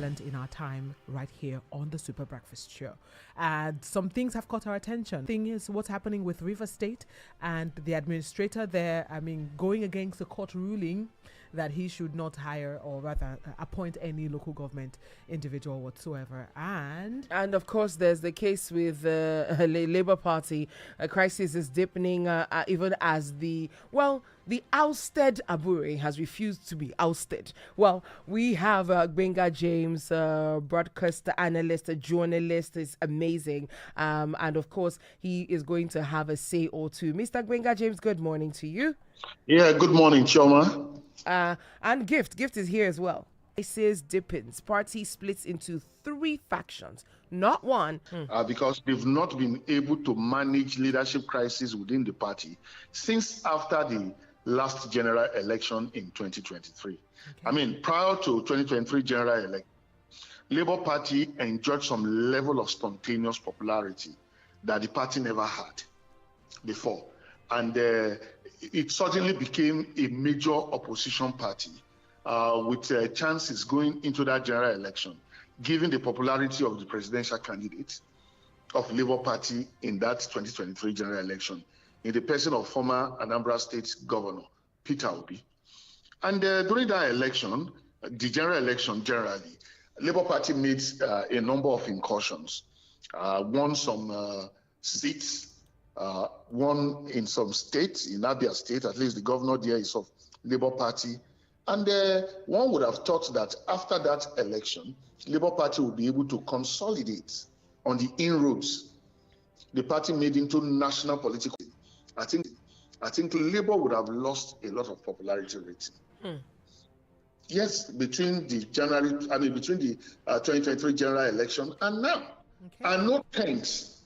important in our time right here on the Super Breakfast Show. And some things have caught our attention. Thing is what's happening with River State and the administrator there, going against the court ruling that he should not hire or rather appoint any local government individual whatsoever. And of course, there's the case with the Labour Party. A crisis is deepening even as the ousted Abure has refused to be ousted. Well, we have Gbenga James, broadcast analyst, a journalist, is amazing. And of course, he is going to have a say or two. Mr. Gbenga James, good morning to you. Yeah, good morning, Choma. And Gift is here as well. Crisis deepens. Party splits into 3 factions, not one. Because they've not been able to manage leadership crisis within the party since after the last general election in 2023. Okay. Prior to 2023 general election, Labour Party enjoyed some level of spontaneous popularity that the party never had before. And it suddenly became a major opposition party with chances going into that general election, given the popularity of the presidential candidate of Labour Party in that 2023 general election, in the person of former Anambra State Governor Peter Obi. And during that election, the general election generally, Labour Party made a number of incursions, won some seats, won in some states, in Abia State, at least the governor there is of Labour Party. And one would have thought that after that election, Labour Party would be able to consolidate on the inroads the party made into national political. I think Labour would have lost a lot of popularity rating. Yes, between the 2023 general election and now. Okay. And no thanks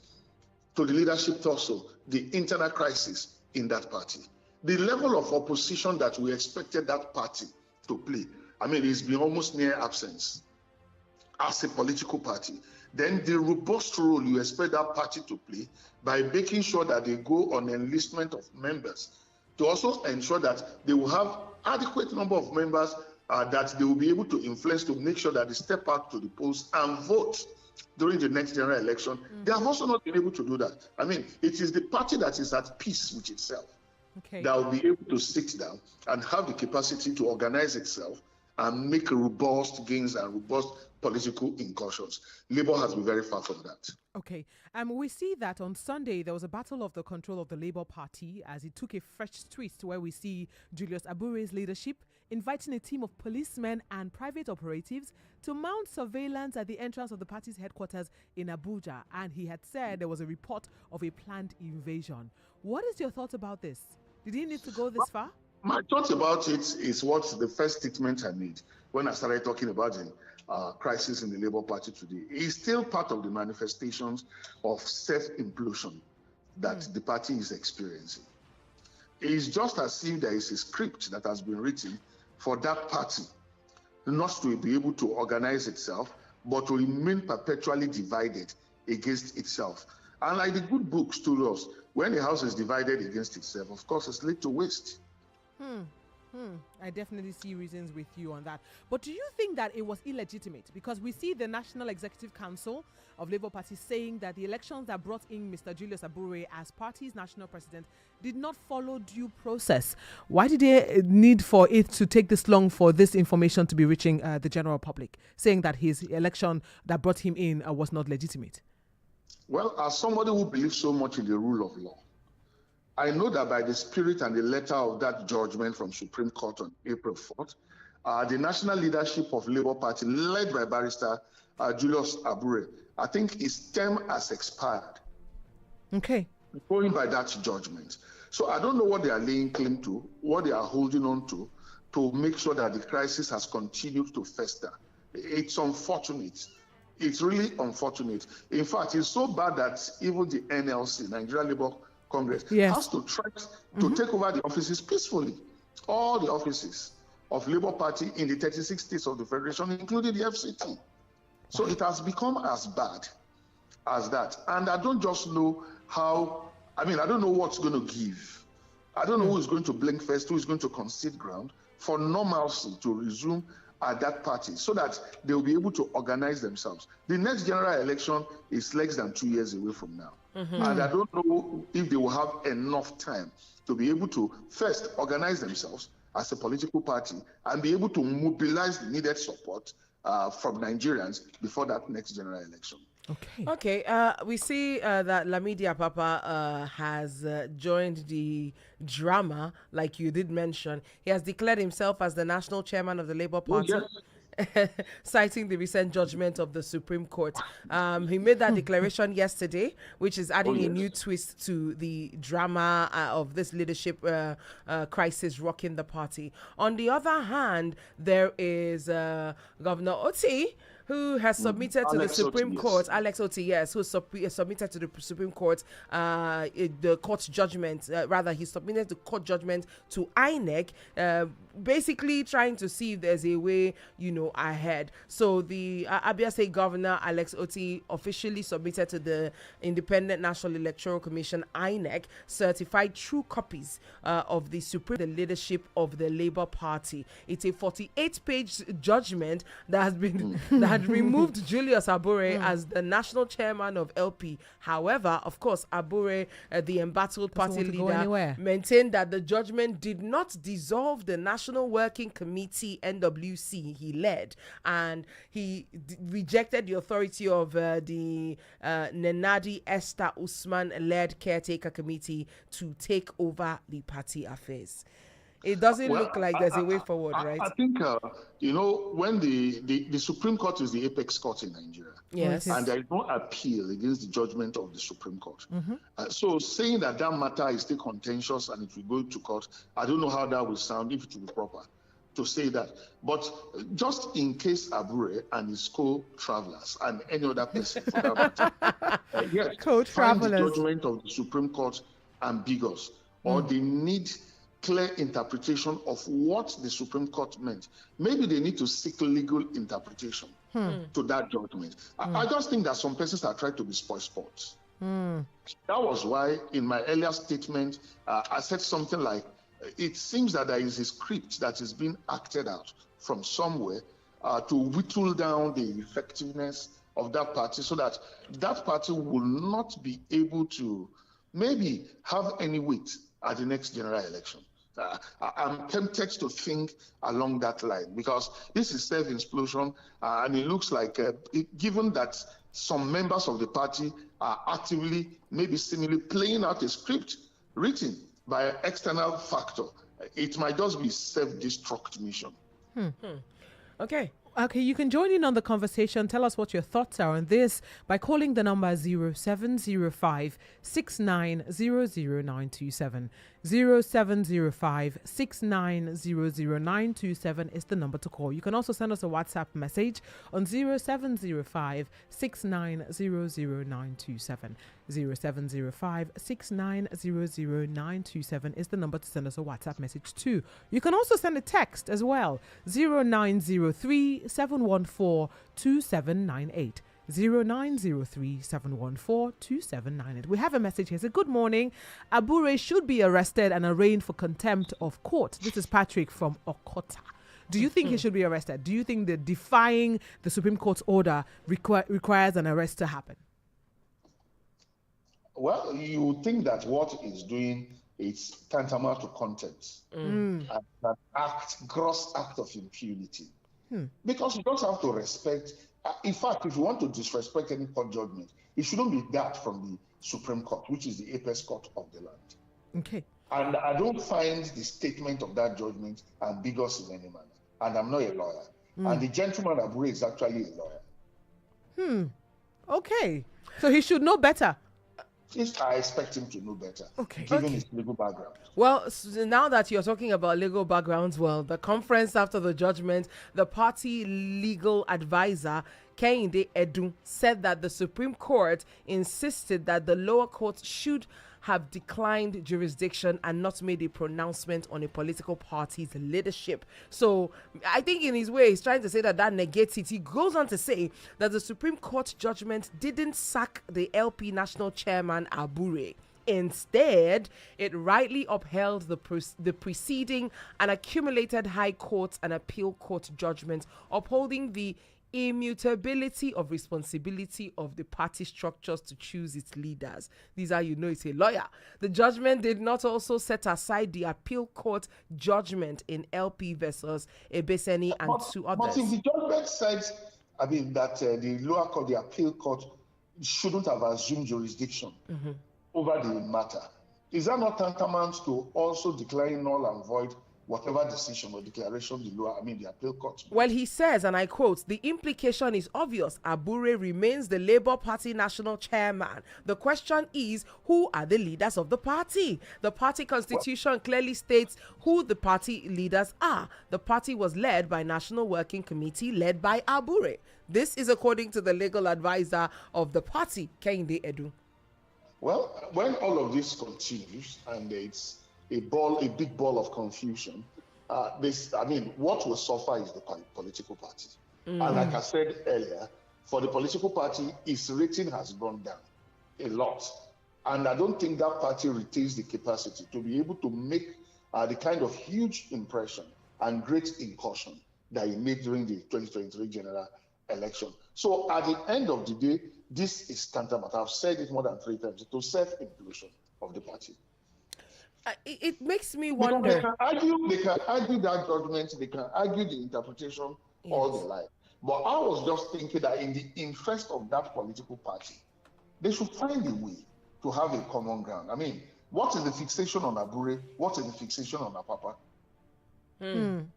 to the leadership also, the internal crisis in that party. The level of opposition that we expected that party to play, it's been almost near absence as a political party. Then the robust role you expect that party to play by making sure that they go on enlistment of members, to also ensure that they will have adequate number of members that they will be able to influence to make sure that they step out to the polls and vote during the next general election. They have also not been able to do that. It is the party that is at peace with itself that will be able to sit down and have the capacity to organize itself and make robust gains and robust political incursions. Labour has been very far from that. Okay. We see that on Sunday there was a battle of the control of the Labour Party as it took a fresh twist where we see Julius Abure's leadership inviting a team of policemen and private operatives to mount surveillance at the entrance of the party's headquarters in Abuja. And he had said there was a report of a planned invasion. What is your thought about this? Did he need to go this far? My thoughts about it is what the first statement I made when I started talking about the crisis in the Labour Party today. It's still part of the manifestations of self-implosion that the party is experiencing. It's just as if there is a script that has been written for that party not to be able to organize itself, but to remain perpetually divided against itself. And like the good books told us, when a house is divided against itself, of course, it's laid to waste. I definitely see reasons with you on that. But do you think that it was illegitimate? Because we see the National Executive Council of Labour Party saying that the elections that brought in Mr. Julius Abure as party's national president did not follow due process. Why did they need for it to take this long for this information to be reaching the general public, saying that his election that brought him in was not legitimate? Well, as somebody who believes so much in the rule of law, I know that by the spirit and the letter of that judgment from Supreme Court on April 4th, the national leadership of Labour Party, led by Barrister Julius Abure, I think his term has expired. Okay. Going by that judgment. So I don't know what they are laying claim to, what they are holding on to make sure that the crisis has continued to fester. It's unfortunate. It's really unfortunate. In fact, it's so bad that even the NLC, Nigeria Labour Congress, has to try to take over the offices peacefully. All the offices of Labour Party in the 36 states of the Federation, including the FCT. So it has become as bad as that. And I don't just know how, I don't know what's going to give. I don't know who is going to blink first, who is going to concede ground for normalcy to resume at that party so that they will be able to organize themselves. The next general election is less than 2 years away from now. And I don't know if they will have enough time to be able to first organize themselves as a political party and be able to mobilize the needed support from Nigerians before that next general election. Okay. We see that Lamidi Apapa has joined the drama, like you did mention. He has declared himself as the national chairman of the Labour Party. Yes. Citing the recent judgment of the Supreme Court. He made that declaration yesterday, which is adding a new twist to the drama of this leadership crisis rocking the party. On the other hand, there is Governor Oti, who has submitted to the Supreme Court, Alex Oti, yes, who submitted to the Supreme Court the court judgment, he submitted the court judgment to INEC, basically trying to see if there's a way, ahead. So the Abia State Governor, Alex Oti, officially submitted to the Independent National Electoral Commission, INEC, certified true copies of the leadership of the Labour Party. It's a 48-page judgment that has been had removed Julius Abure as the national chairman of LP. However, of course, Abure, the embattled party leader, maintained that the judgment did not dissolve the National Working Committee, NWC, he led, and he rejected the authority of the Nenadi Esther Usman-led caretaker committee to take over the party affairs. It doesn't look like there's a way forward, right? I think, when the Supreme Court is the apex court in Nigeria. Yes. And there is no appeal against the judgment of the Supreme Court. So saying that matter is still contentious and it will go to court, I don't know how that will sound, if it will be proper to say that. But just in case Abure and his co-travelers and any other person for that matter, find the judgment of the Supreme Court ambiguous, or they need clear interpretation of what the Supreme Court meant. Maybe they need to seek legal interpretation to that judgment. I just think that some persons are trying to be spoil sports. That was why in my earlier statement, I said something like, it seems that there is a script that is being acted out from somewhere to whittle down the effectiveness of that party so that that party will not be able to maybe have any weight at the next general election. I'm tempted to think along that line because this is self-explosion and it looks like, given that some members of the party are actively, maybe seemingly playing out a script written by an external factor, it might just be self-destruct mission. Okay, you can join in on the conversation. Tell us what your thoughts are on this by calling the number 0705 6900927. 0705 6900927 is the number to call. You can also send us a WhatsApp message on 0705 6900927. 0705 6900927 is the number to send us a WhatsApp message to. You can also send a text as well. 0903 714 2798. 0903 714 2798. We have a message here. Say, good morning. Abure should be arrested and arraigned for contempt of court. This is Patrick from Okota. Do you think he should be arrested? Do you think that defying the Supreme Court's order requires an arrest to happen? Well, you would think that what he's doing is tantamount to contempt. An gross act of impunity. Because you don't have to respect. In fact, if you want to disrespect any court judgment, it shouldn't be that from the Supreme Court, which is the apex court of the land. Okay. And I don't find the statement of that judgment ambiguous in any manner. And I'm not a lawyer. And the gentleman Abure is actually a lawyer. Okay. So he should know better. I expect him to know better, given his legal background. Well, so now that you're talking about legal backgrounds, the conference after the judgment, the party legal advisor, Kehinde Edu, said that the Supreme Court insisted that the lower court should have declined jurisdiction and not made a pronouncement on a political party's leadership. So I think in his way, he's trying to say that negates it. He goes on to say that the Supreme Court judgment didn't sack the LP national chairman Abure. Instead, it rightly upheld the preceding and accumulated High Court and Appeal Court judgments, upholding the immutability of responsibility of the party structures to choose its leaders. These are, it's a lawyer. The judgment did not also set aside the appeal court judgment in LP versus Ebeseni and two others. But if the judgment said, that the lower court, the appeal court, shouldn't have assumed jurisdiction over the matter, is that not tantamount to also declaring null and void whatever decision or declaration the appeal court? Well, he says, and I quote, "The implication is obvious. Abure remains the Labour Party national chairman. The question is, who are the leaders of the party? The party constitution clearly states who the party leaders are. The party was led by National Working Committee led by Abure." This is according to the legal advisor of the party, Kehinde Edu. Well, when all of this continues and it's a big ball of confusion, what will suffer is the political party. And like I said earlier, for the political party, its rating has gone down a lot. And I don't think that party retains the capacity to be able to make the kind of huge impression and great incursion that he made during the 2023 general election. So at the end of the day, this is tantamount. I've said it more than 3 times, to self-implosion of the party. It makes me wonder. They can argue that judgment, they can argue the interpretation, all they like. But I was just thinking that in the interest of that political party, they should find a way to have a common ground. What is the fixation on Abure? What is the fixation on Apapa? When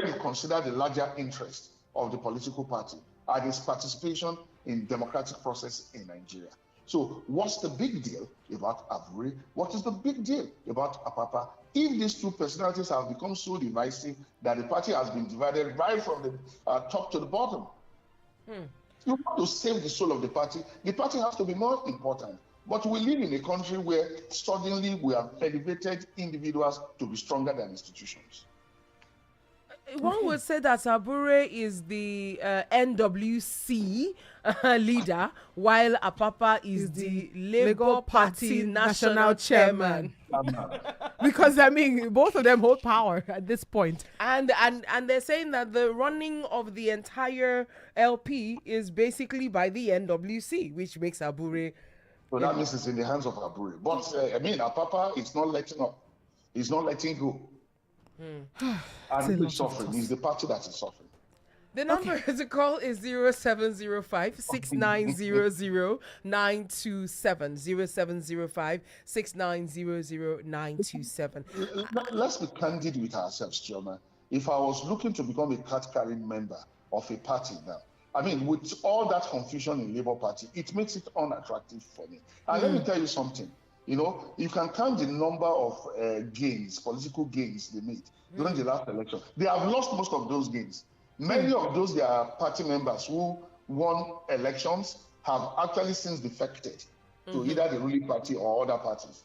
you consider the larger interest of the political party and its participation in democratic process in Nigeria. So what's the big deal about Abure? What is the big deal about Apapa? If these two personalities have become so divisive that the party has been divided right from the top to the bottom, you want to save the soul of the party has to be more important. But we live in a country where suddenly we have elevated individuals to be stronger than institutions. One would say that Abure is the NWC leader, while Apapa is the Labour Party national chairman. Because both of them hold power at this point. And they're saying that the running of the entire LP is basically by the NWC, which makes Abure. So that means it's in the hands of Abure. But Apapa is not letting up. He's not letting go. And he's suffering. He's the party that is suffering. The number to call is 0705 6900 927. 0705 6900 927. Let's be candid with ourselves, Chioma. If I was looking to become a card-carrying member of a party now, with all that confusion in Labour Party, it makes it unattractive for me. And let me tell you something. You can count the number of political gains they made during the last election. They have lost most of those gains. Many of those their party members who won elections have actually since defected to either the ruling party or other parties.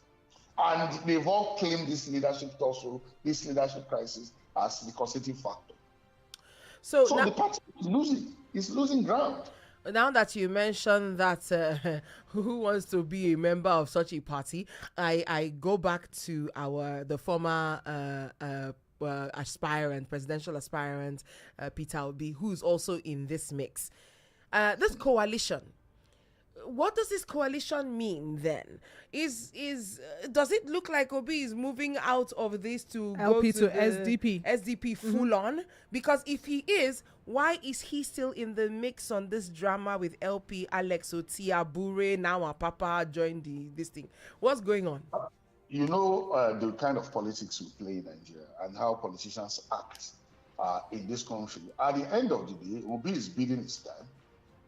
And they've all claimed this leadership crisis as the causative factor. So the party is losing ground. Now that you mentioned that who wants to be a member of such a party, I go back to the former presidential aspirant, Peter Obi, who's also in this mix. This coalition, what does this coalition mean then? Does it look like Obi is moving out of this to LP go to SDP full on? Because if he is, why is he still in the mix on this drama with LP, Alex Oti, Abure, now Apapa joined this thing? What's going on? The kind of politics we play in Nigeria and how politicians act in this country. At the end of the day, Obi is bidding his time.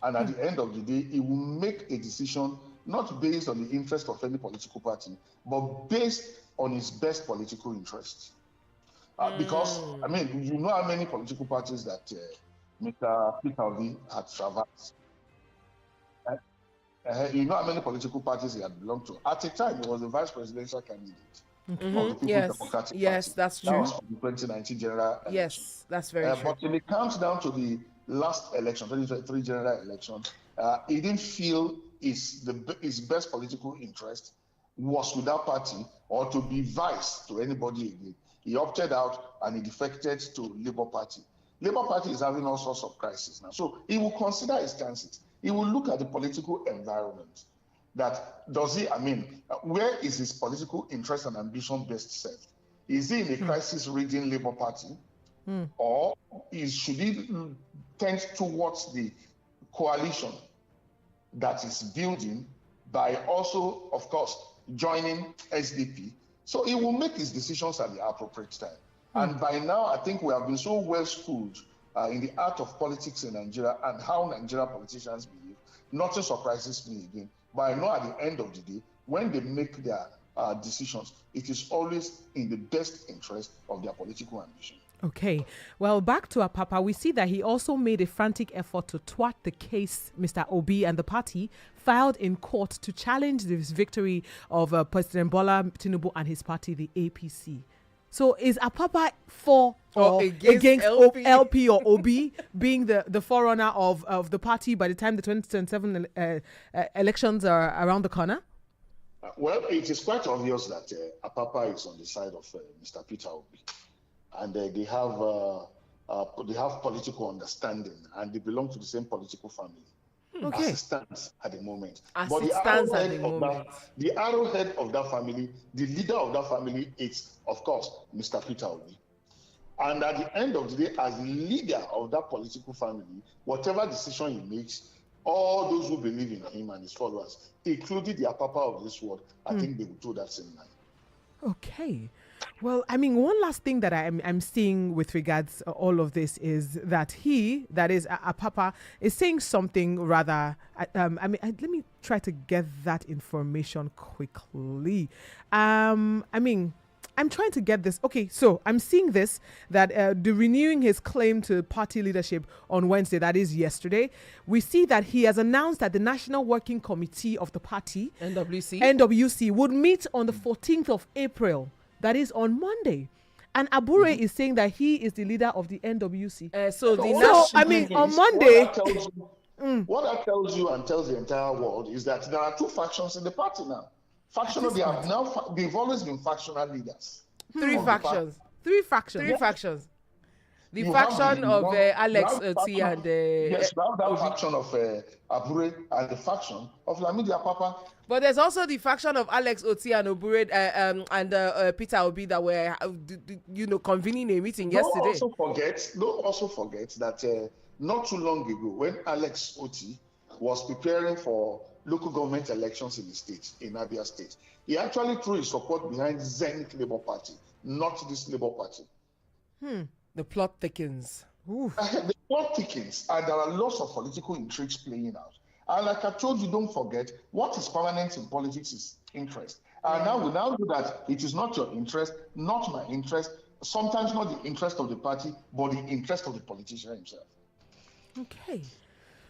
And at the end of the day, he will make a decision not based on the interest of any political party, but based on his best political interests. Because, how many political parties that Mr. Peter Obi had traversed? How many political parties he had belonged to? At a time, he was the vice presidential candidate of the People's Democratic Party. Yes, that's true. That was for the 2019 general election. Yes, that's very true. But when it comes down to the last election, 2023 general election, he didn't feel his best political interest was with that party or to be vice to anybody again. He opted out and he defected to Labour Party. Labour Party is having all sorts of crises now. So he will consider his chances. He will look at the political environment. Where is his political interest and ambition best served? Is he in a crisis-ridden Labour Party? Or should he tend towards the coalition that is building by also, of course, joining SDP? So he will make his decisions at the appropriate time. And by now, I think we have been so well schooled in the art of politics in Nigeria and how Nigerian politicians behave. Nothing surprises me again. But I know at the end of the day, when they make their decisions, it is always in the best interest of their political ambition. Okay. Well, back to Apapa, we see that he also made a frantic effort to thwart the case Mr. Obi and the party filed in court to challenge this victory of President Bola Tinubu and his party, the APC. So is Apapa for or against LP or OB being the forerunner of the party by the time the 2027 elections are around the corner? Well, it is quite obvious that Apapa is on the side of Mr. Peter Obi. And they have political understanding and they belong to the same political family. Okay. As it stands at the moment. But the arrowhead of that family, the leader of that family is, of course, Mr. Peter Obi. And at the end of the day, as the leader of that political family, whatever decision he makes, all those who believe in him and his followers, including the Apapa of this world, I think they will do that same line. Okay. Well, I mean, one last thing that I'm seeing with regards to all of this is that Apapa, is saying something rather. Let me try to get that information quickly. I'm trying to get this. Okay, so I'm seeing this, that the renewing his claim to party leadership on Wednesday, that is yesterday, we see that he has announced that the National Working Committee of the party, NWC, would meet on the 14th of April, that is on Monday. And Abure is saying that he is the leader of the NWC. On Monday... What that tells you and tells the entire world is that there are two factions in the party now. They've always been factional leaders. Three factions. The faction of Alex Oti and yes, that faction of Abure and the faction of Lamidi Apapa. But there's also the faction of Alex Oti and Obure and Peter Obi that were, convening a meeting yesterday. Don't also forget that not too long ago, when Alex Oti was preparing for local government elections in the state, in Abia State, he actually threw his support behind Zenith Labour Party, not this Labour Party. The plot thickens. The plot thickens, and there are lots of political intrigues playing out. And like I told you, don't forget, what is permanent in politics is interest. And now we know that it is not your interest, not my interest, sometimes not the interest of the party, but the interest of the politician himself. Okay.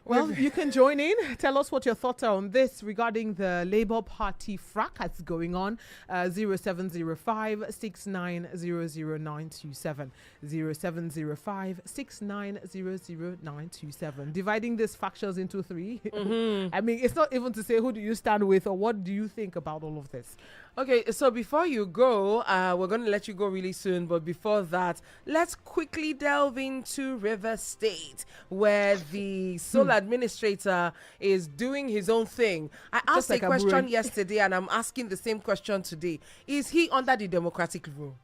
Well, you can join in. Tell us what your thoughts are on this regarding the Labour Party fracas going on. 0705 6900927. 0705 6900927. Dividing these factions into three. I mean, it's not even to say who do you stand with or what do you think about all of this. Okay, so before you go, we're going to let you go really soon. But before that, let's quickly delve into River State, where the sole administrator is doing his own thing. I asked a question yesterday, and I'm asking the same question today. Is he under the democratic rule?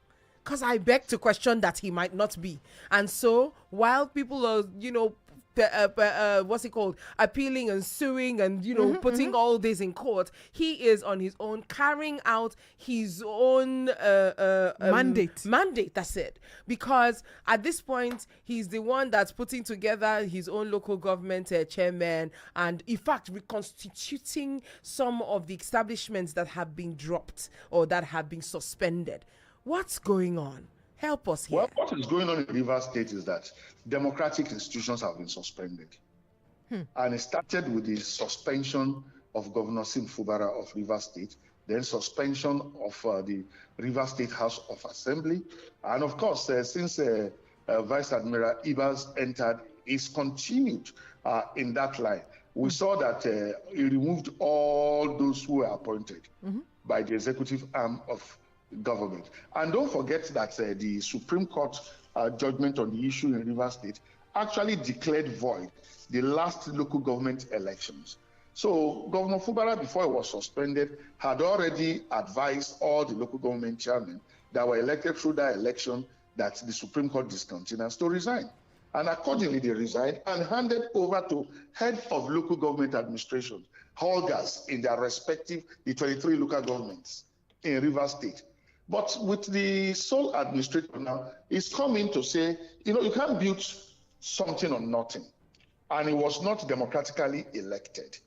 Because I beg to question that he might not be. And so, while people are, appealing and suing and putting all this in court, he is on his own carrying out his own mandate. That's it. Because at this point he's the one that's putting together his own local government chairman and in fact reconstituting some of the establishments that have been dropped or that have been suspended. What's going on? Help us here. Well, what is going on in Rivers State is that democratic institutions have been suspended. And it started with the suspension of Governor Sim Fubara of Rivers State, then suspension of the Rivers State House of Assembly. And of course, since Vice Admiral Ibas entered, is continued in that line. we saw that he removed all those who were appointed by the executive arm of government. And don't forget that the Supreme Court judgment on the issue in Rivers State actually declared void the last local government elections. So Governor Fubara, before he was suspended, had already advised all the local government chairmen that were elected through that election that the Supreme Court discontinued to resign. And accordingly, they resigned and handed over to head of local government administration, Holgers, in their respective, the 23 local governments in Rivers State. But with the sole administrator now, he's coming to say, you can't build something on nothing. And he was not democratically elected.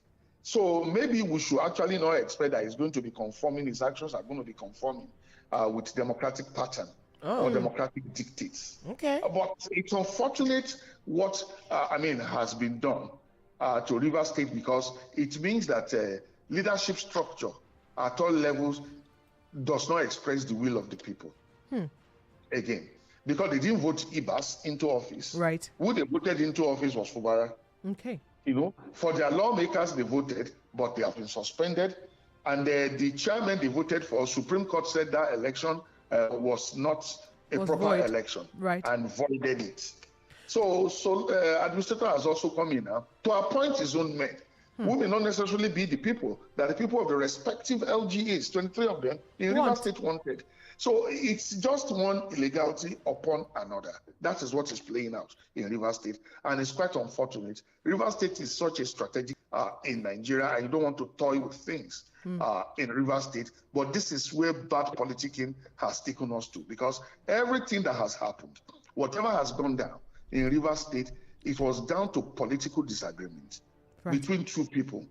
So maybe we should actually not expect that he's going to be conforming, his actions are going to be conforming with democratic pattern or democratic dictates. Okay. But it's unfortunate what, has been done to Rivers State, because it means that leadership structure at all levels does not express the will of the people. Again, because they didn't vote Ibas into office. Right. Who they voted into office was Fubara. Okay. For their lawmakers, they voted, but they have been suspended. And the chairman they voted for, Supreme Court said that election was not a proper void. election, Right. and voided it. So administrator has also come in now to appoint his own men, who may not necessarily be the people that the people of the respective LGAs, 23 of them, in Rivers State wanted. So it's just one illegality upon another. That is what is playing out in Rivers State, and it's quite unfortunate. Rivers State is such a strategic in Nigeria, and you don't want to toy with things in Rivers State, but this is where bad politicking has taken us to, because everything that has happened, whatever has gone down in Rivers State, it was down to political disagreement between two people,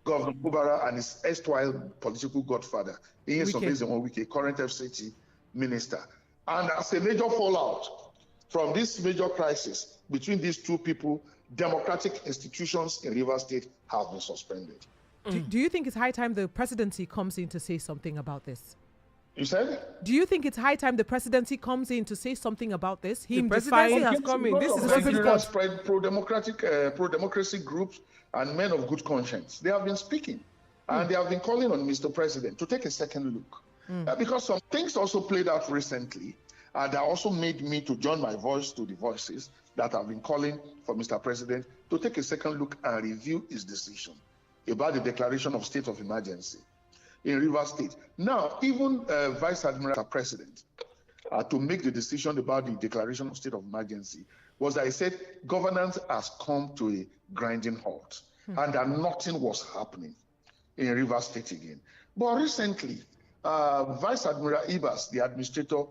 Governor Fubara and his erstwhile political godfather, Inyes Wike, current FCT minister. And as a major fallout from this major crisis between these two people, democratic institutions in Rivers State have been suspended. Do you think it's high time the presidency comes in to say something about this? You said? Do you think it's high time the presidency comes in to say something about this? The presidency has come in. This is the Supreme Court. Spread pro-democracy groups and men of good conscience. They have been speaking, and they have been calling on Mr. President to take a second look. Because some things also played out recently that also made me to join my voice to the voices that have been calling for Mr. President to take a second look and review his decision about the declaration of state of emergency in Rivers State. Now, even Vice Admiral President, to make the decision about the declaration of state of emergency, was that he said governance has come to a grinding halt and that nothing was happening in Rivers State again. But recently, Vice Admiral Ibas, the administrator,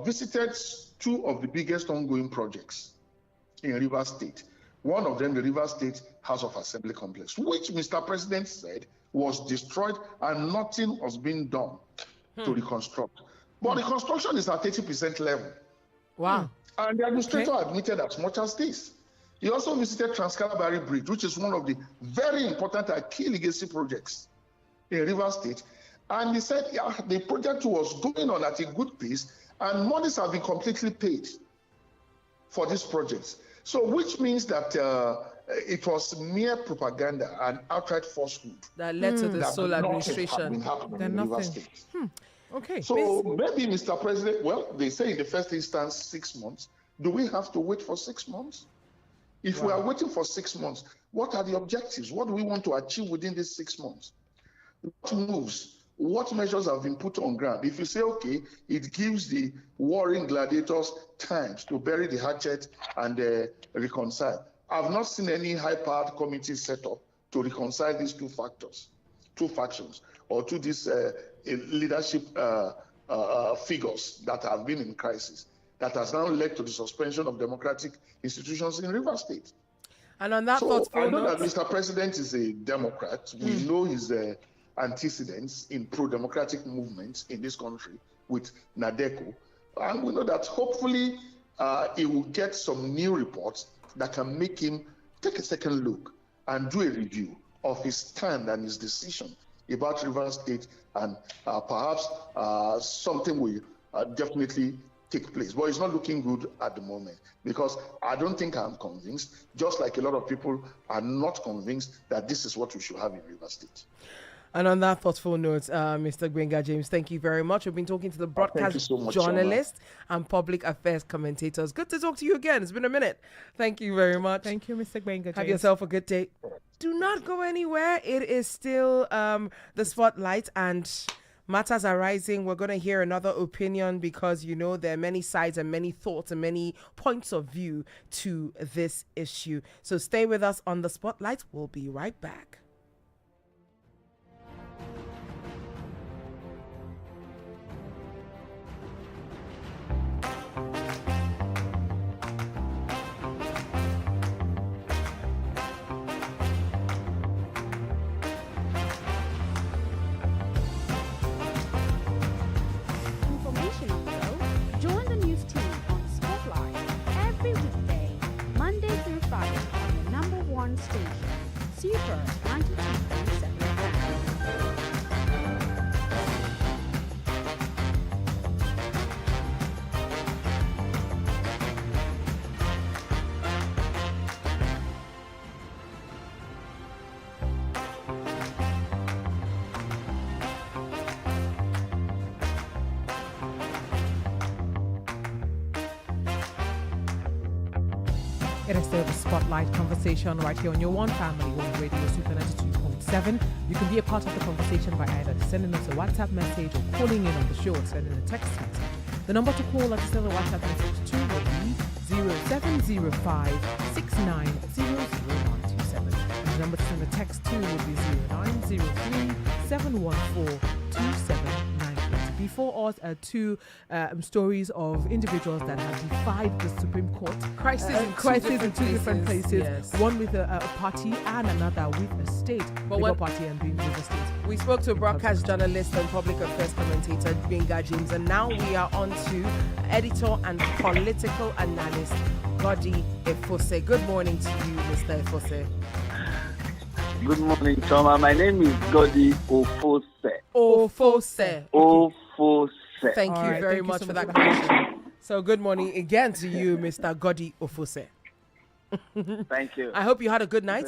visited two of the biggest ongoing projects in Rivers State. One of them, the Rivers State House of Assembly complex, which Mr. President said was destroyed and nothing was being done to reconstruct. But the construction is at 80% level. Wow. And the administrator admitted as much as this. He also visited Trans-Calabari Bridge, which is one of the very important and key legacy projects in Rivers State. And he said the project was going on at a good pace and monies have been completely paid for this project. So which means that it was mere propaganda and outright falsehood that led to the sole administration. Then nothing. Okay. So maybe Mr. President, well, they say in the first instance 6 months. Do we have to wait for 6 months? If we are waiting for 6 months, what are the objectives? What do we want to achieve within these 6 months? What moves? What measures have been put on ground? If you say, okay, it gives the warring gladiators time to bury the hatchet and reconcile. I've not seen any high-powered committee set up to reconcile these two factions, or to these leadership figures that have been in crisis, that has now led to the suspension of democratic institutions in Rivers State. And on that I know that Mr. President is a Democrat. We know his antecedents in pro-democratic movements in this country with NADECO. And we know that hopefully he will get some new reports that can make him take a second look and do a review of his stand and his decision about Rivers State, and perhaps something will definitely take place. But it's not looking good at the moment because I don't think I'm convinced, just like a lot of people are not convinced that this is what we should have in Rivers State. And on that thoughtful note, Mr. Gbenga James, thank you very much. We've been talking to the broadcast journalist and public affairs commentators. Good to talk to you again. It's been a minute. Thank you very much. Thank you, Mr. Gbenga James. Have yourself a good day. Do not go anywhere. It is still the spotlight and matters are rising. We're going to hear another opinion because, you know, there are many sides and many thoughts and many points of view to this issue. So stay with us on the spotlight. We'll be right back. Super 92.7 It is still the Spotlight conversation right here on your One Family One Radio Super 92.7. You can be a part of the conversation by either sending us a WhatsApp message or calling in on the show or sending a text message. The number to call and send a WhatsApp message to will be 0705 6900 And the number to send a text to will be 0903 714 2798. Before us are two stories of individuals that have defied the Supreme Court. Crisis in two different places. Yes. One with a party and another with a state. Labour Party and being with a state. We spoke to a broadcast journalist and public affairs commentator, Gbenga James, and now we are on to editor and political analyst, Godi Efose. Good morning to you, Mr. Efose. Good morning, Choma. My name is Godi Ofose. Ofose. Ofose. Thank you very much for that question. So good morning again to you, Mr. Godi Ofose. Thank you. I hope you had a good night.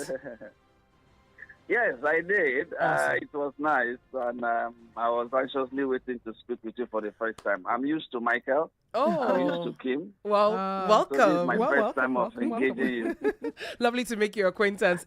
Yes, I did. Awesome. It was nice, and I was anxiously waiting to speak with you for the first time. I'm used to Michael. I'm used to Kim. Well, welcome. So this is my first time of engaging you. Lovely to make your acquaintance.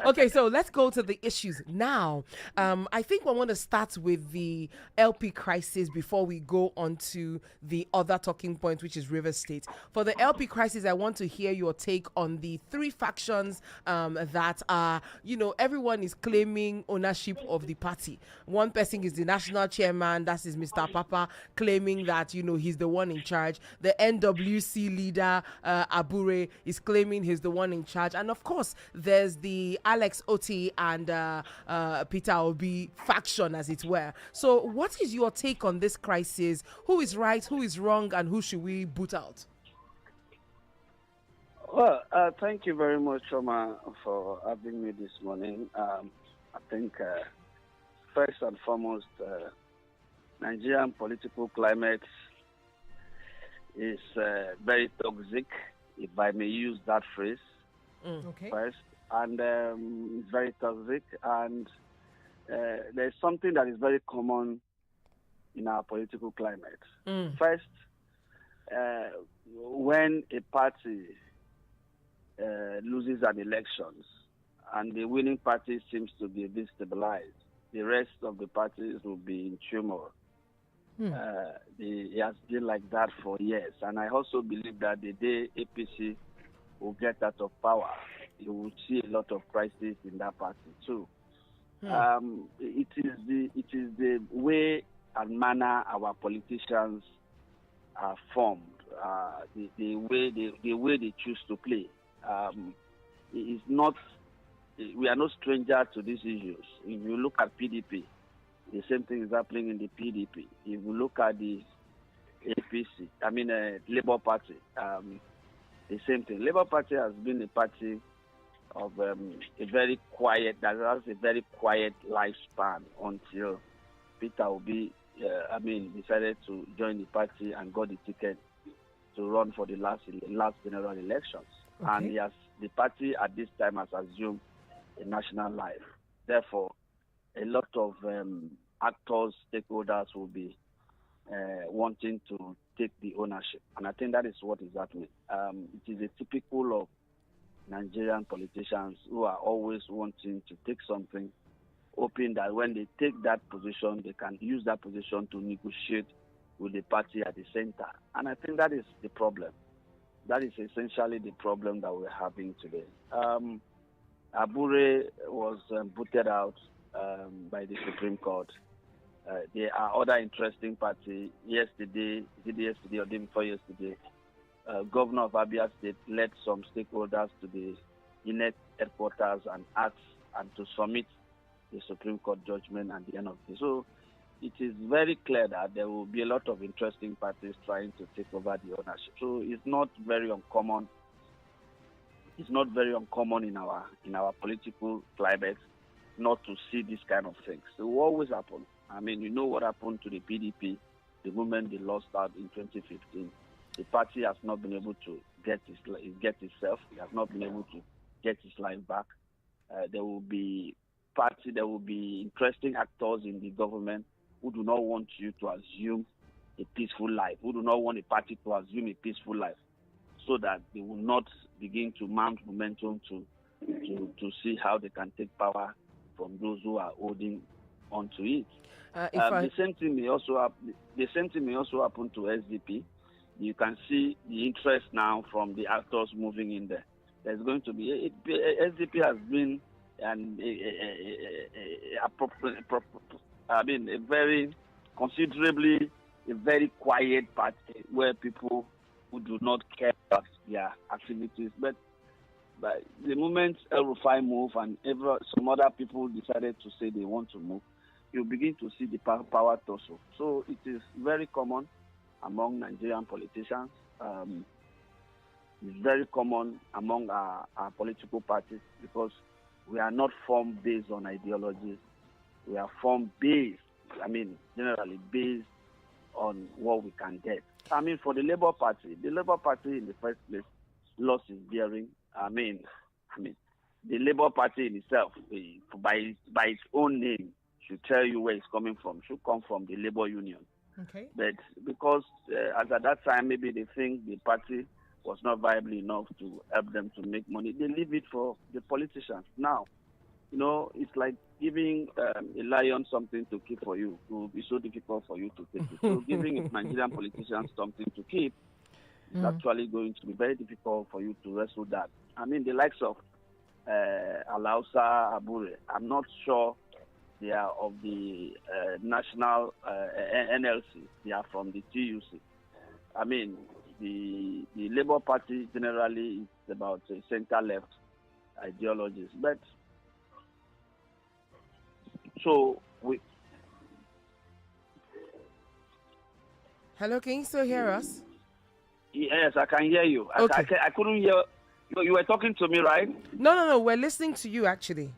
Okay, so let's go to the issues now. I think I want to start with the LP crisis before we go on to the other talking point, which is Rivers State. For the LP crisis, I want to hear your take on the three factions that are, you know, everyone is claiming ownership of the party. One person is the national chairman, that is Mr. Papa, claiming that, you know, he's the one in charge. The NWC leader, Abure, is claiming he's the one in charge. And of course, there's the Alex Oti and Peter Obi faction, as it were. So what is your take on this crisis? Who is right, who is wrong, and who should we boot out? Well, thank you very much, Choma, for having me this morning. I think first and foremost, Nigerian political climate is very toxic, if I may use that phrase. Okay. First, and it's very toxic, and there's something that is very common in our political climate. First, when a party loses an elections and the winning party seems to be destabilized, the rest of the parties will be in turmoil. It has been like that for years, and I also believe that the day APC will get out of power, you will see a lot of crisis in that party too. It is the way and manner our politicians are formed, the way they choose to play. It is not. We are no stranger to these issues. If you look at PDP, the same thing is happening in the PDP. If you look at the APC, Labour Party, the same thing. Labour Party has been a party of a very quiet, that has a very quiet lifespan until Peter Obi decided to join the party and got the ticket to run for the last general elections. Okay. And the party at this time has assumed a national life. Therefore, a lot of actors, stakeholders will be wanting to take the ownership. And I think that is what is happening. It is a typical of Nigerian politicians who are always wanting to take something, hoping that when they take that position, they can use that position to negotiate with the party at the center. And I think that is the problem. That is essentially the problem that we're having today. Abure was booted out by the Supreme Court. There are other interesting parties. Yesterday or day before yesterday, Governor of Abia State led some stakeholders to the INEC headquarters and asked and to submit the Supreme Court judgment at the end of the day. So it is very clear that there will be a lot of interesting parties trying to take over the ownership. So it's not very uncommon. It's not very uncommon in our political climate not to see this kind of things. It will always happen. I mean, you know what happened to the PDP the moment they lost out in 2015. The party has not been able to get itself. It has not been able to get its life back. There will be interesting actors in the government who do not want you to assume a peaceful life, who do not want a party to assume a peaceful life, so that they will not begin to mount momentum to see how they can take power from those who are holding on to it. The same thing may also happen to SDP. You can see the interest now from the actors moving in there. There's going to be SDP has been a very quiet party where people who do not care about their activities. But the moment El-Rufai moved and some other people decided to say they want to move, you begin to see the power tussle. So it is very common among Nigerian politicians. It's very common among our political parties because we are not formed based on ideologies. We are formed generally based on what we can get. For the Labour Party in the first place lost its bearing. The Labour Party in itself, by its own name, should tell you where it's coming from. Should come from the Labour Union. Okay. But because as at that time maybe they think the party was not viable enough to help them to make money, they leave it for the politicians. Now, it's like giving a lion something to keep for you. It will be so difficult for you to take it. So giving Nigerian politicians something to keep is actually going to be very difficult for you to wrestle that. The likes of Alausa Abure, I'm not sure they are of the national NLC. They are from the TUC. The Labour Party generally is about center-left ideologies. But Hello, can you still hear us? Yes, I can hear you. Okay. I couldn't hear. You were talking to me, right? No. We're listening to you actually.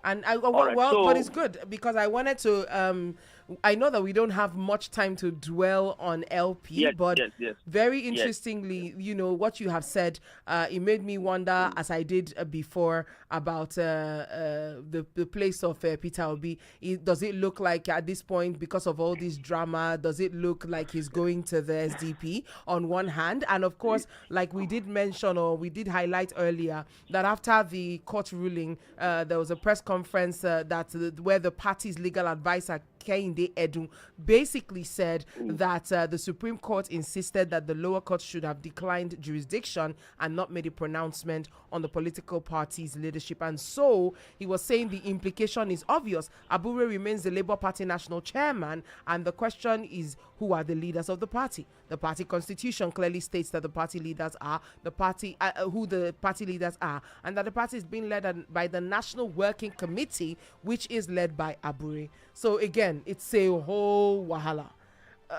And but it's good because I wanted to. I know that we don't have much time to dwell on LP, but very interestingly, what you have said, it made me wonder, as I did before, about the place of Peter Obi. Does it look like at this point, because of all this drama, does it look like he's going to the SDP on one hand? And of course, like we did mention or we did highlight earlier, that after the court ruling, there was a press conference where the party's legal advisor, Kehinde Edu, basically said that the Supreme Court insisted that the lower court should have declined jurisdiction and not made a pronouncement on the political party's leadership. And so he was saying the implication is obvious. Abure remains the Labour Party national chairman, and the question is, who are the leaders of the party? The party constitution clearly states that the party leaders are who the party leaders are, and that the party is being led by the National Working Committee, which is led by Abure. So again, it's a whole wahala.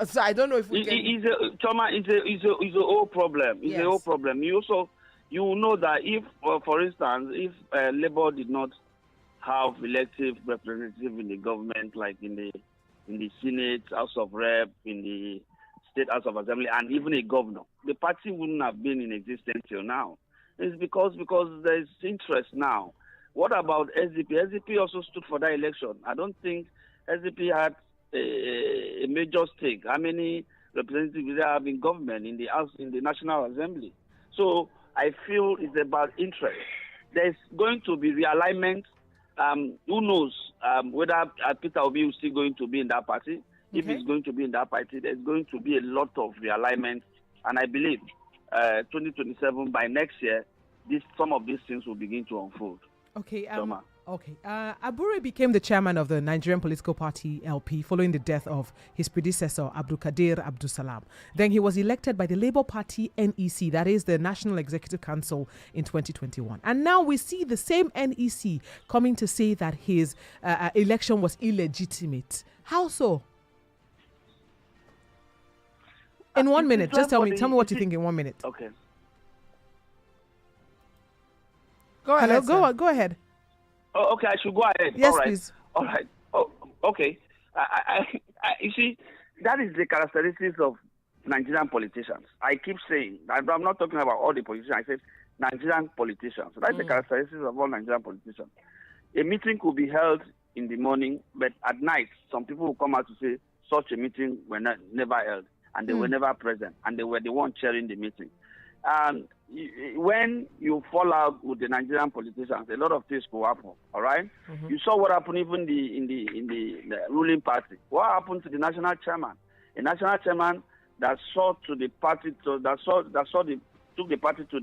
So I don't know if we can. It's a whole problem. It's a whole problem. You know that if, for instance, if Labour did not have elective representative in the government, like in the in the Senate, House of Rep, in the State House of Assembly, and even a governor. The party wouldn't have been in existence till now. It's because there's interest now. What about SDP? SDP also stood for that election. I don't think SDP had a major stake. How many representatives there have in government, in the House, in the National Assembly? So I feel it's about interest. There's going to be realignment. Who knows whether Peter Obi is still going to be in that party? If he's going to be in that party, there's going to be a lot of realignment. And I believe 2027, by next year, some of these things will begin to unfold. Okay. Abure became the chairman of the Nigerian political party LP following the death of his predecessor, Abdulkadir Abdulsalam. Then he was elected by the Labour Party NEC, that is the National Executive Council, in 2021. And now we see the same NEC coming to say that his election was illegitimate. How so? In 1 minute, just tell me what you think in 1 minute. Okay. Go ahead. Go ahead. Oh, okay, I should go ahead. Yes, all right. please. All right. Oh, okay. You see, that is the characteristics of Nigerian politicians. I keep saying, I'm not talking about all the politicians. I said Nigerian politicians. So that's the characteristics of all Nigerian politicians. A meeting could be held in the morning, but at night, some people will come out to say such a meeting were never held, and they were never present, and they were the ones chairing the meeting. And when you fall out with the Nigerian politicians, a lot of things will happen. All right. You saw what happened even in the ruling party. What happened to the national chairman? A national chairman that took the party to the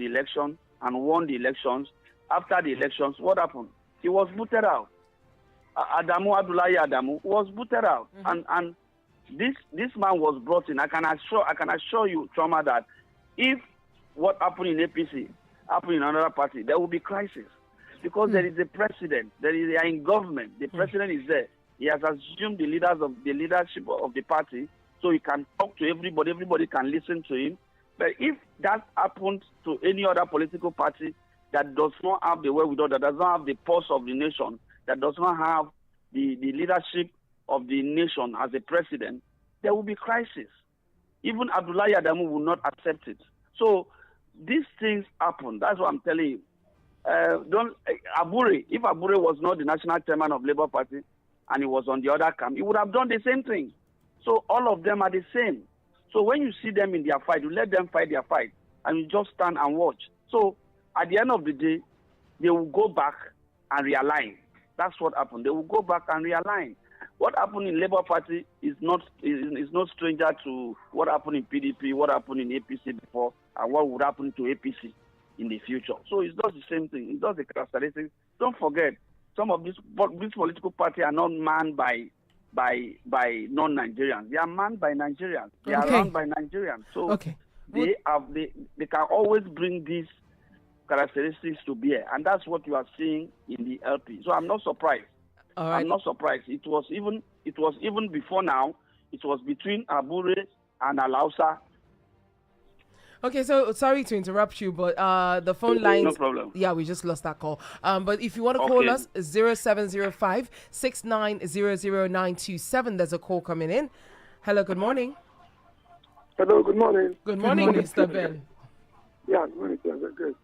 election and won the elections. After the elections, what happened? He was booted out. Abdullahi Adamu was booted out, and this man was brought in. I can assure you, Trauma, that if what happened in APC happened in another party, there will be crisis, because there is a president. They are in government. The president is there. He has assumed the leadership of the party, so he can talk to everybody. Everybody can listen to him. But if that happens to any other political party that does not have the wherewithal, that does not have the pulse of the nation, that does not have the leadership of the nation as a president, there will be crisis. Even Abdullahi Adamu will not accept it. So these things happen. That's what I'm telling you. If Abure was not the national chairman of Labour Party and he was on the other camp, he would have done the same thing. So all of them are the same. So when you see them in their fight, you let them fight their fight, and you just stand and watch. So at the end of the day, they will go back and realign. That's what happened. They will go back and realign. What happened in Labour Party is not stranger to what happened in PDP, what happened in APC before, and what would happen to APC in the future. So it's not the same thing. It's not the characteristics. Don't forget, some of these political parties are not manned by non-Nigerians. They are manned by Nigerians. They are run by Nigerians. So they can always bring these characteristics to bear, and that's what you are seeing in the LP. So I'm not surprised. All right. I'm not surprised. It was even before now. It was between Abure and Alausa. Okay, so sorry to interrupt you, but the phone lines. No problem. Yeah, we just lost that call. But if you want to call us, 0705 6900927. There's a call coming in. Hello, good morning. Hello, good morning. Good morning, Mr. Ben. Yeah, good morning, sir. Good.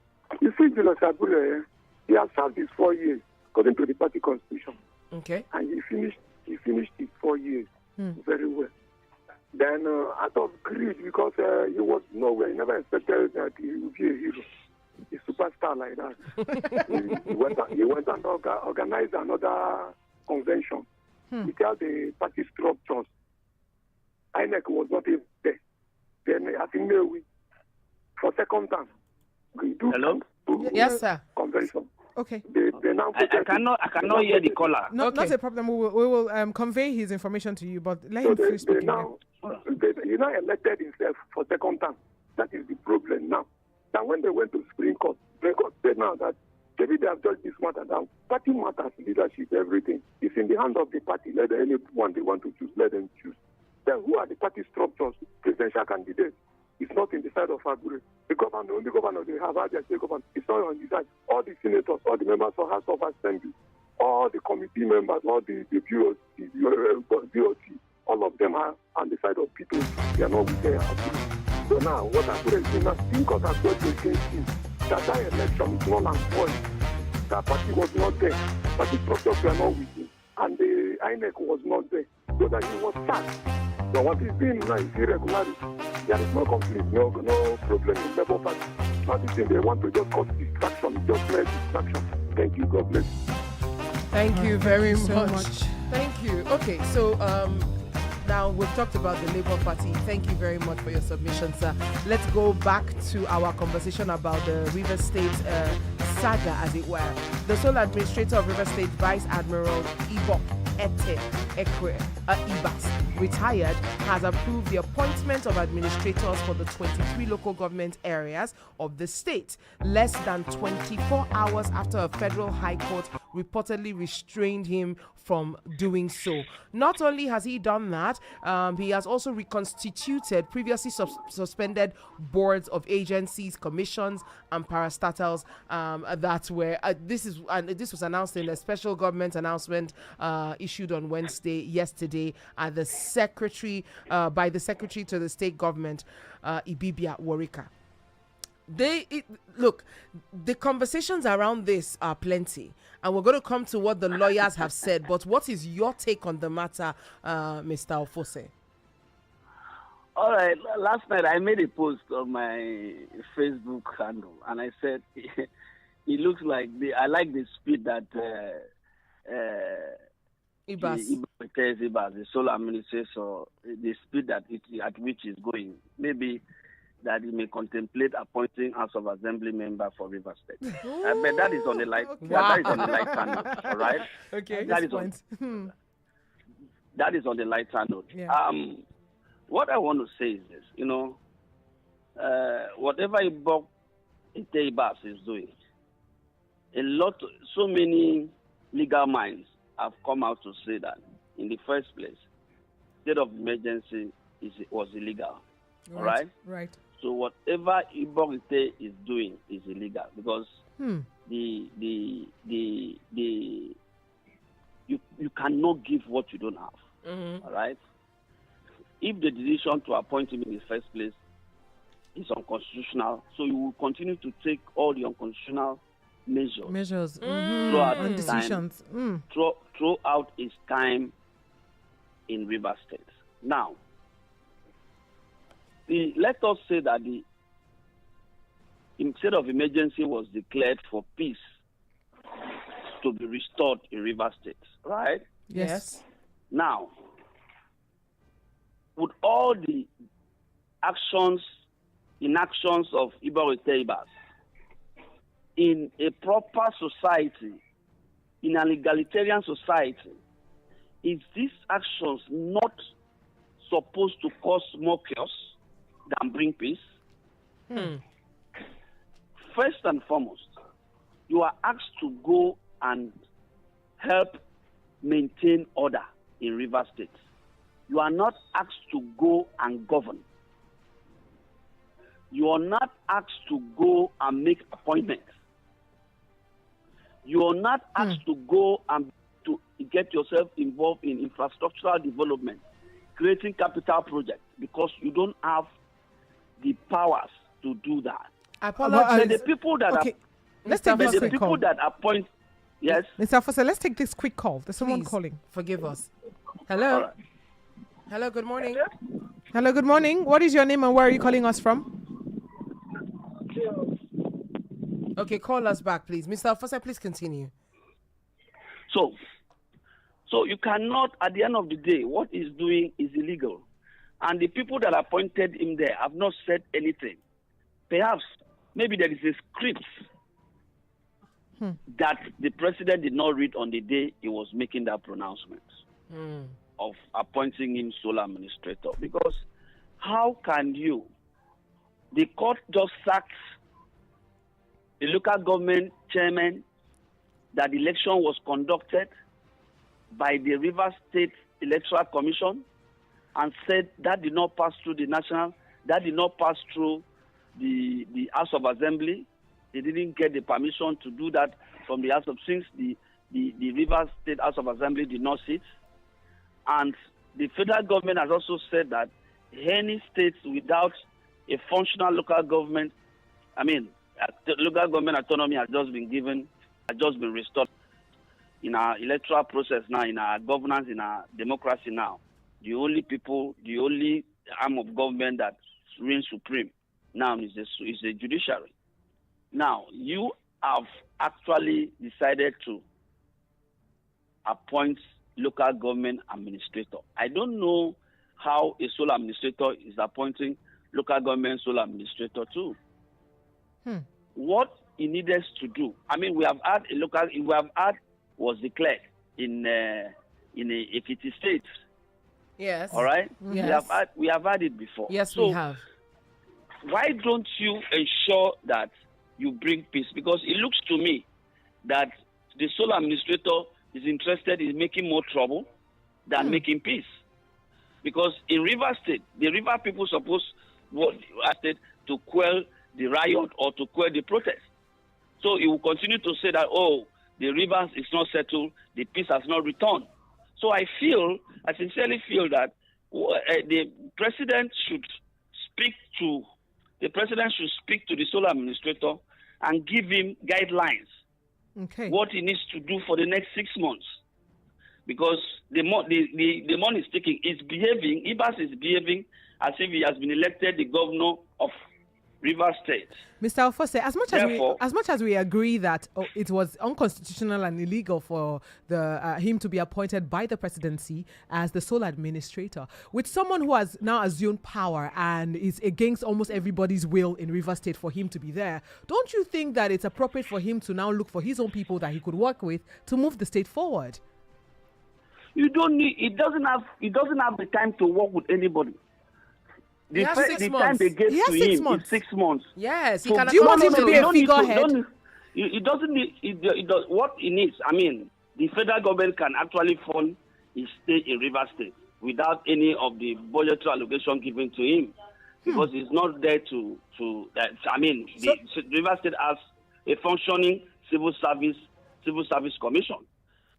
You see, Julius Abure, he has served his 4 years according to the party constitution. Okay. And he finished his 4 years very well. Then out of greed, because he was nowhere, he never expected that he would be a hero, a superstar like that. he went and organized another convention. He told the party structures. INEC was not even there. Then I think for second time, we do. Hello? Yes, sir. Convention. Okay. They now I cannot hear the caller. Not a problem. We will convey his information to you, but let him finish speaking. He now elected himself for second time. That is the problem now. Now, when they went to Supreme Court said now that maybe they have judged this matter down. Party matters, leadership, everything. It's in the hand of the party. Let anyone they want to choose, let them choose. Then who are the party structures, presidential candidates? It's not in the side of Abure. The only governor they have had their state government. It's not on the side. All the senators, all the members of House of Assembly, all the committee members, all the BOT, all of them are on the side of people. They are not with their people. So now, what Akure is saying, Supreme Court has got against him. That election is null and void. That party was not there. Party structures were not with him. And the INEC was not there. So that he was sacked. So what he's doing now is irregularity. There is no conflict, no problem in Labour Party. Not the thing they want to just cause distraction, just make distraction. Thank you. God bless you. Thank you very so much. Thank you. Okay, so now we've talked about the Labour Party. Thank you very much for your submission, sir. Let's go back to our conversation about the River State saga, as it were. The sole administrator of River State, Vice Admiral Ibok Ibas, retired, has approved the appointment of administrators for the 23 local government areas of the state, less than 24 hours after a federal high court reportedly restrained him from doing so. Not only has he done that, he has also reconstituted previously suspended boards of agencies, commissions, and parastatals that were. This was announced in a special government announcement issued on yesterday, at the secretary by the secretary to the state government, Ibibia Warika. Look, the conversations around this are plenty, and we're going to come to what the lawyers have said. But what is your take on the matter, Mr. Ofose? All right. Last night I made a post on my Facebook handle, and I said it looks like I like the speed that Ibas, the sole administrator, the speed at which is going. Maybe that he may contemplate appointing House of Assembly member for River State. But that is on the light. Okay. That is on the light channel. All right. Okay. That is on the light channel. Yeah. What I want to say is this. Whatever Ibok Ibas is doing, so many legal minds have come out to say that in the first place, state of emergency was illegal. Right. All right. Right. So whatever Ibok is doing is illegal because you cannot give what you don't have. Mm-hmm. All right. If the decision to appoint him in the first place is unconstitutional, so you will continue to take all the unconstitutional measures throughout and decisions throughout his time in River State. Now, let us say that the state of emergency was declared for peace to be restored in River State, right? Yes. Now, would all the inactions of Ibok Ibas in a proper society, in an egalitarian society, is these actions not supposed to cause more chaos than bring peace? First and foremost, you are asked to go and help maintain order in River State. You are not asked to go and govern. You are not asked to go and make appointments. You are not asked to go and to get yourself involved in infrastructural development, creating capital projects, because you don't have the powers to do that. I apologize. The people that let's take this quick call. That appoint, yes. Mr. Fosse, let's take this quick call. There's someone calling. Forgive us. Hello. Right. Hello. Good morning. Hello. Good morning. What is your name and where are you calling us from? Okay, call us back, please. Mr. Fosse, please continue. So you cannot, at the end of the day, what he's doing is illegal. And the people that appointed him there have not said anything. Perhaps, maybe there is a script that the president did not read on the day he was making that pronouncement of appointing him sole administrator. Because how can the court just sacked the local government chairman that the election was conducted by the River State Electoral Commission and said that did not pass through that did not pass through the House of Assembly. They didn't get the permission to do that from the House of, since the River State House of Assembly did not sit. And the federal government has also said that any states without a functional local government, the local government autonomy has just been restored in our electoral process now, in our governance, in our democracy now. The only arm of government that reigns supreme now is the judiciary. Now, you have actually decided to appoint local government administrator. I don't know how a sole administrator is appointing local government sole administrator too. What he needed to do, we have had was declared in Ekiti State. Yes. All right. Yes. We have had it before. Yes, so we have. Why don't you ensure that you bring peace? Because it looks to me that the sole administrator is interested in making more trouble than making peace. Because in River State, the River people supposed to quell the riot or to quell the protest. So he will continue to say that, the rivers is not settled, the peace has not returned. So I sincerely feel that the president should speak to the sole administrator and give him guidelines. Okay. What he needs to do for the next 6 months. Because the money is taking, Ibas is behaving as if he has been elected the governor of River State. Mr. Ofose, as much as we agree that it was unconstitutional and illegal for him to be appointed by the presidency as the sole administrator, with someone who has now assumed power and is against almost everybody's will in River State for him to be there, don't you think that it's appropriate for him to now look for his own people that he could work with to move the state forward? He doesn't have the time to work with anybody. The time they gave to him is 6 months. Yes, do you want him to be a figurehead? He doesn't need. What he needs. The federal government can actually fund his stay in River State without any of the budgetary allocation given to him, because he's not there to. The River State has a functioning civil service commission.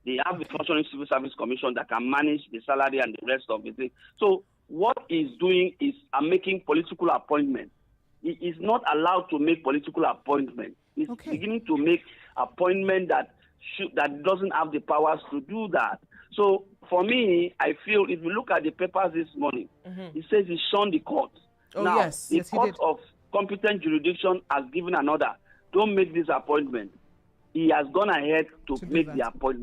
They have a functioning civil service commission that can manage the salary and the rest of the thing. So what he's doing is making political appointments. He is not allowed to make political appointments. He's beginning to make appointments that doesn't have the powers to do that. So for me, I feel if you look at the papers this morning, it says he shunned the court. The court of competent jurisdiction has given an order. Don't make this appointment. He has gone ahead to make the appointment.